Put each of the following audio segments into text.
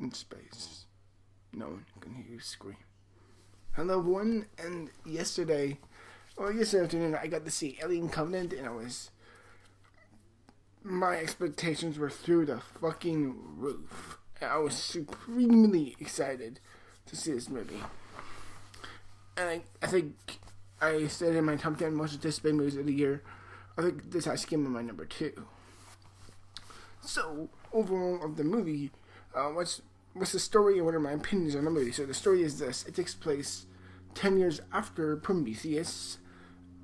in space. No one can hear you scream. Hello, everyone, and yesterday afternoon, I got to see Alien Covenant, and my expectations were through the fucking roof. And I was supremely excited to see this movie. And I think I said in my top 10 most anticipated movies of the year, I think this has to come in my number 2. So, overall of the movie, what's the story and what are my opinions on the movie? So the story is this. It takes place 10 years after Prometheus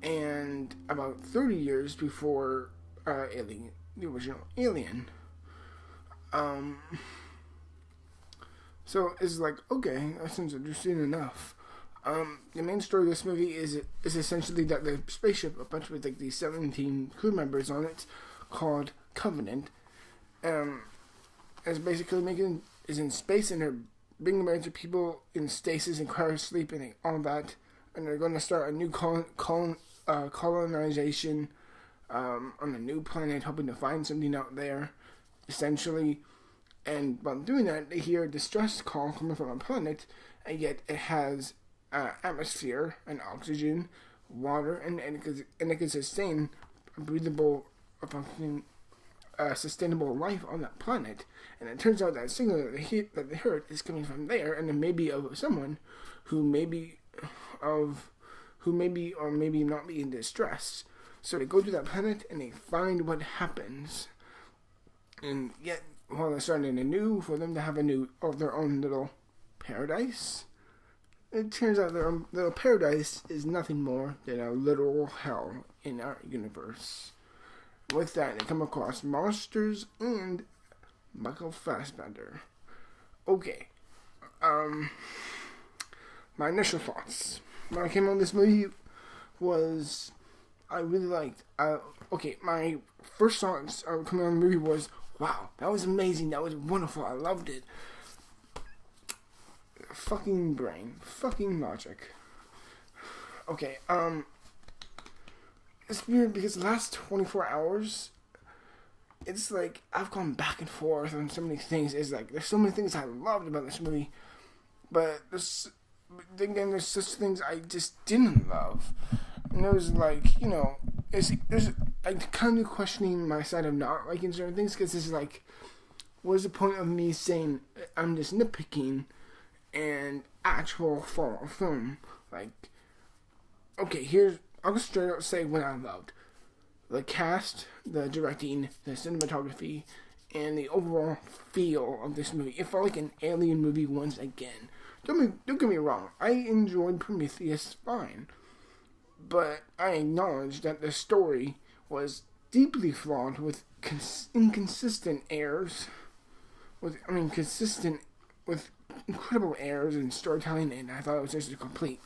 and about 30 years before Alien, the original Alien. So it's like, okay, that sounds interesting enough. The main story of this movie is essentially that the spaceship, a bunch with like these 17 crew members on it, called Covenant, is basically is in space, and they're bringing a bunch of people in stasis and cryosleep and all that, and they're going to start a new colonization on a new planet, hoping to find something out there, essentially. And while doing that, they hear a distress call coming from a planet, and yet it has atmosphere and oxygen, water, and it can sustain a breathable, sustainable life on that planet. And it turns out that signal that they heard is coming from there, and it may be of someone who may or maybe not be in distress. So they go to that planet and they find what happens. And yet, while they're starting anew, for them to have their own little paradise, it turns out their own little paradise is nothing more than a literal hell in our universe. With that, they come across monsters and Michael Fassbender. Okay. My initial thoughts when I came on this movie was I really liked. My first thoughts coming on the movie was, wow, that was amazing. That was wonderful. I loved it. Fucking brain. Fucking logic. Okay, it's weird because the last 24 hours, it's like I've gone back and forth on so many things. It's like there's so many things I loved about this movie, but there's such things I just didn't love. And there was like, I'm kind of questioning my side of not liking certain things, because it's like, what's the point of me saying I'm just nitpicking and actual fall film? Like, okay, I'll just straight up say what I loved. The cast, the directing, the cinematography, and the overall feel of this movie. It felt like an Alien movie once again. Don't get me wrong, I enjoyed Prometheus fine, but I acknowledge that the story was deeply flawed with inconsistent errors, with incredible errors in storytelling, and I thought it was just a complete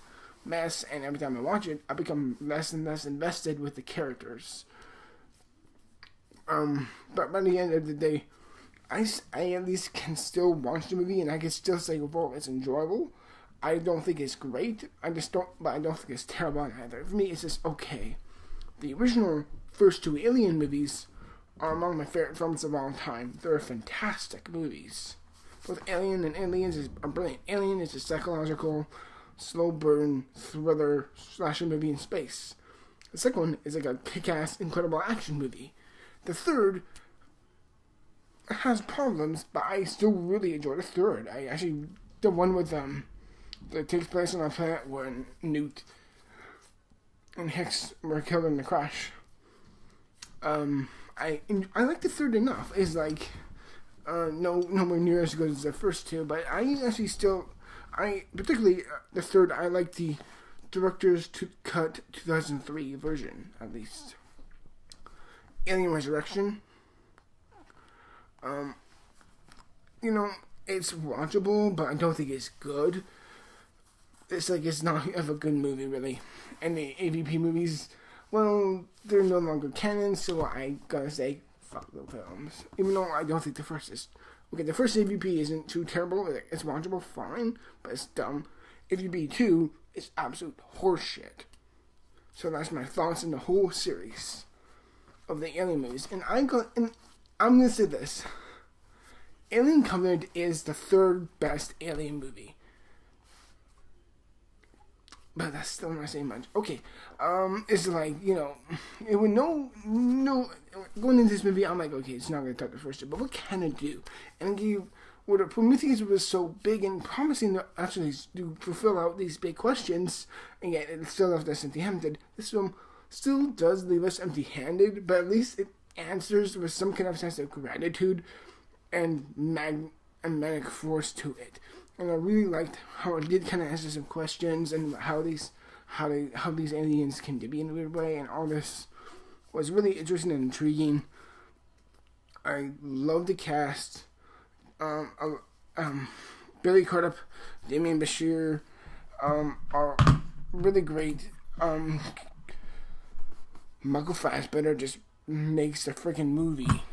mess. And every time I watch it, I become less and less invested with the characters. But by the end of the day, I at least can still watch the movie, and I can still say, well, it's enjoyable. I don't think it's great. I don't think it's terrible either. For me, it's just okay. The original first 2 Alien movies are among my favorite films of all time. They're fantastic movies. Both Alien and Aliens are brilliant. Alien is a psychological, slow burn thriller slasher movie in space. The second one is like a kick-ass, incredible action movie. The third has problems, but I still really enjoy the third. The one with that takes place on a planet where Newt and Hicks were killed in the crash. I like the third enough. It's like nowhere near as good as the first 2, but particularly the third, I like the director's cut 2003 version, at least. Alien Resurrection. It's watchable, but I don't think it's good. It's not of a good movie, really. And the AVP movies, well, they're no longer canon, so I gotta say, fuck those films. Even though I don't think the first is... Okay, the first AVP isn't too terrible. It's watchable, fine, but it's dumb. AVP 2 is absolute horseshit. So that's my thoughts on the whole series of the Alien movies. And I'm gonna say this. Alien Covenant is the third best Alien movie. But that's still not saying much. Okay, it's like, it would no, going into this movie, I'm like, okay, it's not going to touch the first two, but what can it do? And what Prometheus was so big and promising to actually do fulfill out these big questions, and yet it still left us empty-handed. This film still does leave us empty-handed, but at least it answers with some kind of sense of gratitude and magnetic force to it. And I really liked how it did kind of answer some questions and how these aliens can be in a weird way, and all this was really interesting and intriguing. I love the cast. Billy Crudup, Damien Bashir, are really great. Michael Fassbender just makes the freaking movie.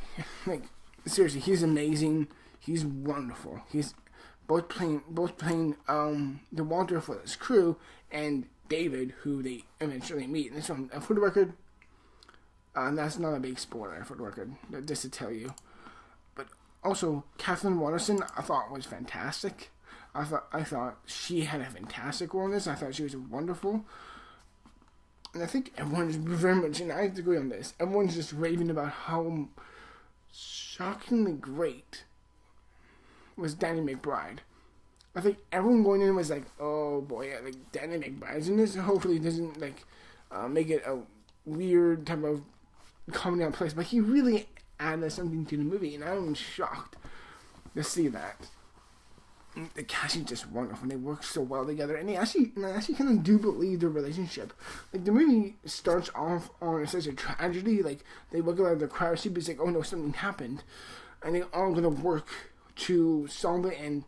Like, seriously, he's amazing. He's wonderful. He's both playing the Walter for his crew, and David, who they eventually meet. And this one, for the record, that's not a big spoiler for the record, just to tell you. But also, Kathleen Waterston, I thought was fantastic. I thought she had a fantastic role in this. I thought she was wonderful. And I think everyone's very much, and I agree on this, everyone's just raving about how shockingly great was Danny McBride. I think everyone going in was like, oh boy, yeah, like Danny McBride's in this. Hopefully it doesn't make it a weird type of comedy out place. But he really added something to the movie, and I'm shocked to see that. The cast is just wonderful. They work so well together, and I actually kind of do believe their relationship. Like, the movie starts off on such a tragedy. Like, they look at the crowd, she'd be like, oh no, something happened, and they all gonna work to solve it and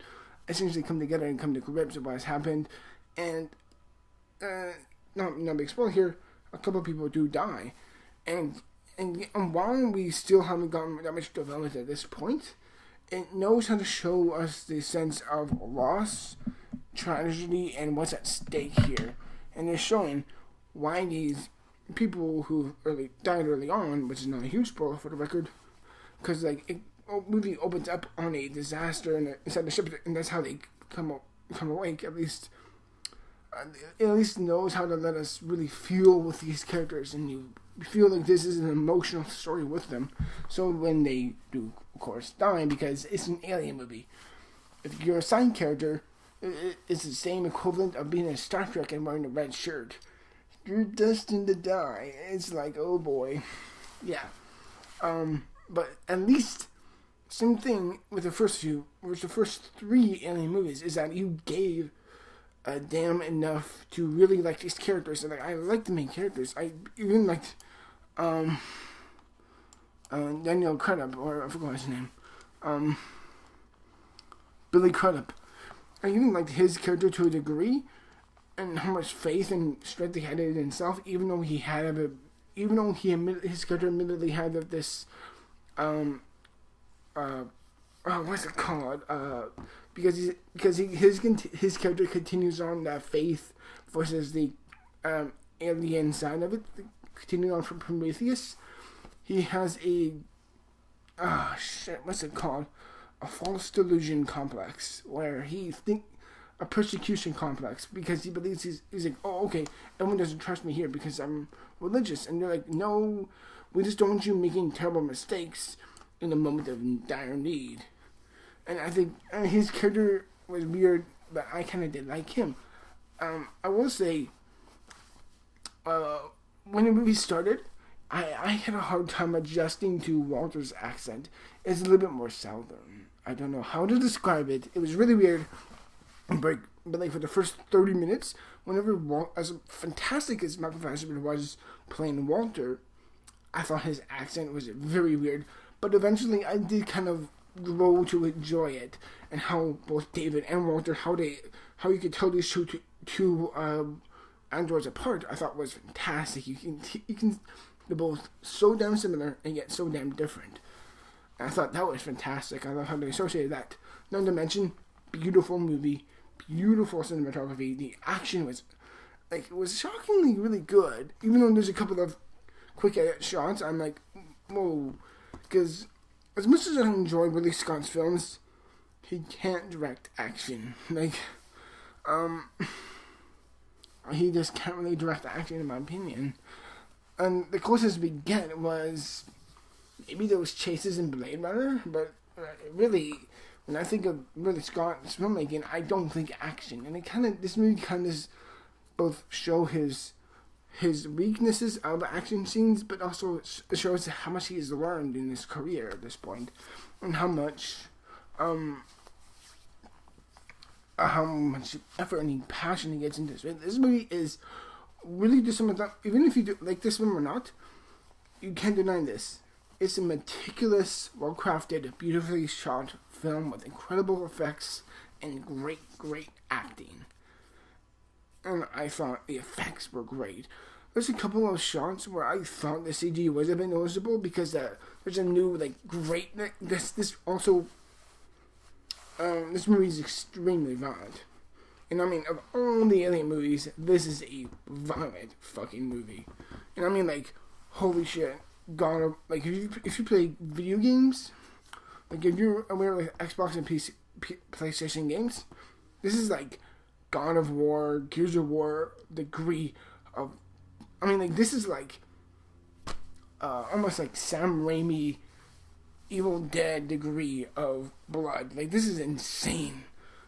essentially come together and come to grips with what has happened. And not big spoiler here, a couple of people do die, and while we still haven't gotten that much development at this point, it knows how to show us the sense of loss, tragedy, and what's at stake here. And they're showing why these people who died early on, which is not a huge spoiler for the record, because movie opens up on a disaster inside the ship, and that's how they come awake. At least it at least knows how to let us really feel with these characters, and you feel like this is an emotional story with them. So when they do, of course, die, because it's an alien movie, if you're a side character, it's the same equivalent of being in Star Trek and wearing a red shirt. You're destined to die. It's like, oh boy, yeah. But at least same thing with the first three alien movies, is that you gave a damn enough to really like these characters. And I liked the main characters. I even liked Daniel Crudup, or I forgot his name, Billy Crudup. I even liked his character to a degree, and how much faith and strength he had in himself, even though his character admittedly had this what's it called? Because his character continues on that faith versus the alien side of it, continuing on from Prometheus. He has what's it called? A false delusion complex, where a persecution complex, because he believes he's like, oh, okay, everyone doesn't trust me here because I'm religious, and they're like, no, we just don't want you making terrible mistakes in a moment of dire need. And I think his character was weird, but I kind of did like him. I will say, when the movie started, I had a hard time adjusting to Walter's accent. It's a little bit more southern. I don't know how to describe it. It was really weird. But for the first 30 minutes, as fantastic as Michael Fassbender was playing Walter, I thought his accent was very weird. But eventually, I did kind of grow to enjoy it, and how both David and Walter, how you could tell these two androids apart, I thought was fantastic. You can they're both so damn similar and yet so damn different. And I thought that was fantastic. I love how they associated that. Not to mention, beautiful movie, beautiful cinematography. The action was shockingly really good. Even though there's a couple of quick edit shots, I'm like, whoa, because as much as I enjoy Ridley Scott's films, he can't direct action. He just can't really direct action, in my opinion. And the closest we get was maybe those chases in Blade Runner, but really, when I think of Ridley Scott's filmmaking, I don't think action. And this movie kind of both show his weaknesses of action scenes, but also shows how much he has learned in his career at this point, and how much effort and passion he gets into this. This movie is really just something that, even if you do like this film or not, you can't deny this. It's a meticulous, well-crafted, beautifully shot film with incredible effects and great acting. And I thought the effects were great. There's a couple of shots where I thought the CG was a bit noticeable because there's a new this movie is extremely violent. And I mean, of all the Alien movies, this is a violent fucking movie. And I mean, holy shit. If you play video games, if you're aware of Xbox and PlayStation games, this is God of War, Gears of War degree of. I mean, this is almost like Sam Raimi, Evil Dead degree of blood. This is insane.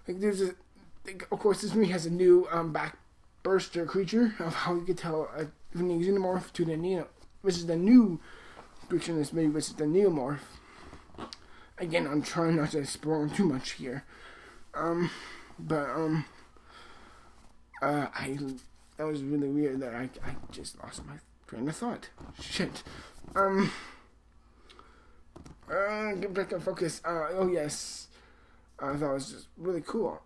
Of course, this movie has a new backburster creature of how you could tell from the xenomorph to the neo, which is the new creature in this movie, which is the neomorph. Again, I'm trying not to spoil too much here, that was really weird that I just lost my train of thought. Shit. Get back on focus. Oh yes. I thought it was just really cool.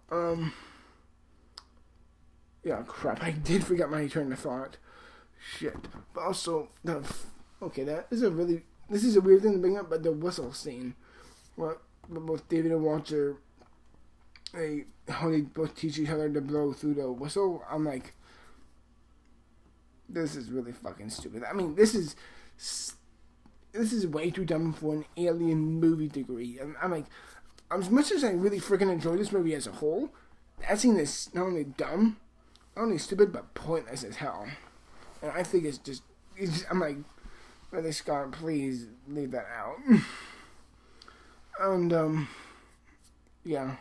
Yeah, crap. I did forget my train of thought. Shit. But also, this is a weird thing to bring up, but the whistle scene. Well, both David and Walter, how they both teach each other to blow through the whistle. I'm like, this is really fucking stupid. I mean, this is way too dumb for an Alien movie degree. I'm like, as much as I really freaking enjoy this movie as a whole, that scene is not only dumb, not only stupid, but pointless as hell. And I think it's just I'm like, Ridley Scott, please leave that out. And, yeah.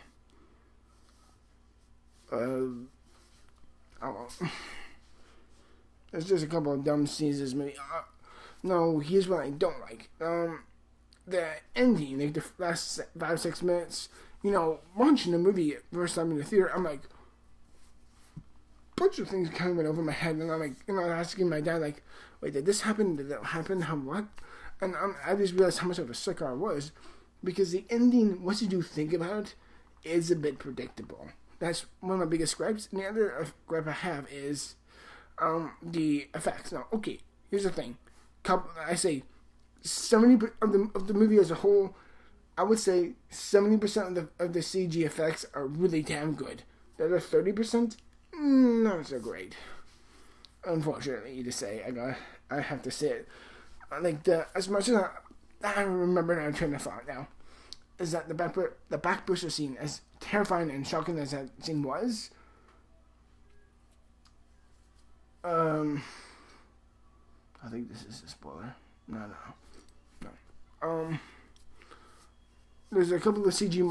I don't know. There's just a couple of dumb scenes in this movie. No, here's what I don't like. The ending, the last 5-6 minutes, watching the movie first time in the theater, I'm like, a bunch of things kind of went over my head, and I'm like, asking my dad, wait, did this happen? Did that happen? How, what? And I just realized how much of a sucker I was, because the ending, once you do think about it, is a bit predictable. That's one of my biggest gripes. And the other gripe I have is the effects. Now, okay, here's the thing. I say 70% of the movie as a whole, I would say 70% of the CG effects are really damn good. The other 30%, not so great. Unfortunately, to say, I have to say it. As much as I remember now, I'm trying to thought now, is that the backburster scene, as terrifying and shocking as that scene was, I think this is a spoiler. No. There's a couple of CG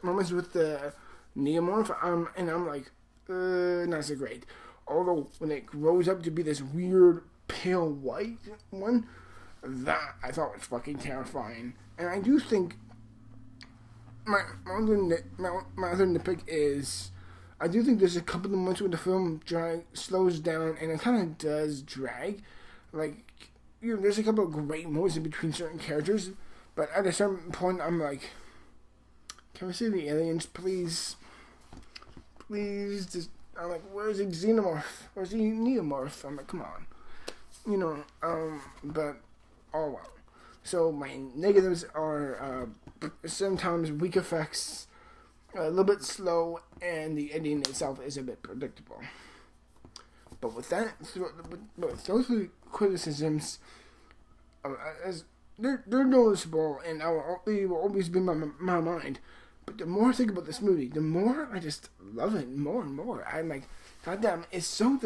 moments with the neomorph, and I'm like, not so great. Although, when it grows up to be this weird, pale white one, that I thought was fucking terrifying. And I do think my other nitpick is, I do think there's a couple of moments where the film slows down, and it kind of does drag. There's a couple of great moments in between certain characters, but at a certain point, I'm like, can we see the aliens, please? Please, just, I'm like, where's the xenomorph? Where's the neomorph? I'm like, come on. But, oh well. So, my negatives are, sometimes weak effects, a little bit slow, and the ending itself is a bit predictable. But with those criticisms, as they're noticeable, and they will always be in my mind. But the more I think about this movie, the more I just love it more and more. I'm like, goddamn, it's so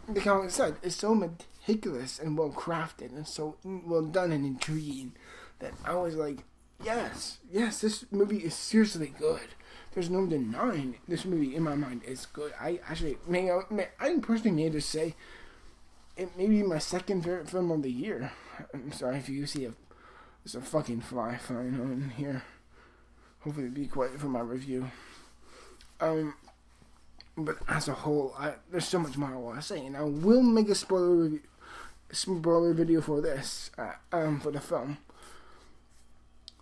like how I said, it's so meticulous and well crafted and so well done and intriguing that I was like, yes, this movie is seriously good. There's no denying this movie in my mind is good. I personally may just say it may be my second favorite film of the year. I'm sorry if you see there's a fucking fly flying on here. Hopefully it'll be quiet for my review. But as a whole, there's so much more I want to say, and I will make a spoiler video for this, for the film.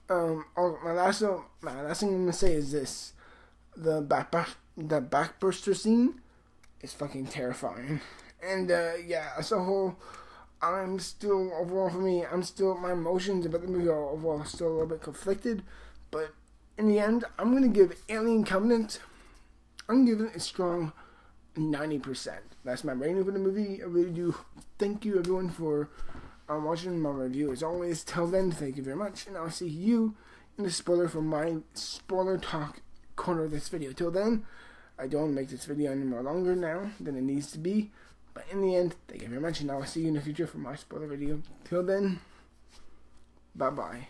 My last thing I'm gonna say is this: the backburster scene is fucking terrifying, and as a whole, my emotions about the movie are overall still a little bit conflicted, but in the end, I'm gonna give Alien Covenant, I'm giving it a strong 90%. That's my rating for the movie. I really do thank you everyone for watching my review. As always, till then, thank you very much, and I'll see you in the spoiler for my spoiler talk corner of this video. Till then, I don't make this video any more longer now than it needs to be, but in the end, thank you very much, and I will see you in the future for my spoiler video. Till then, bye bye.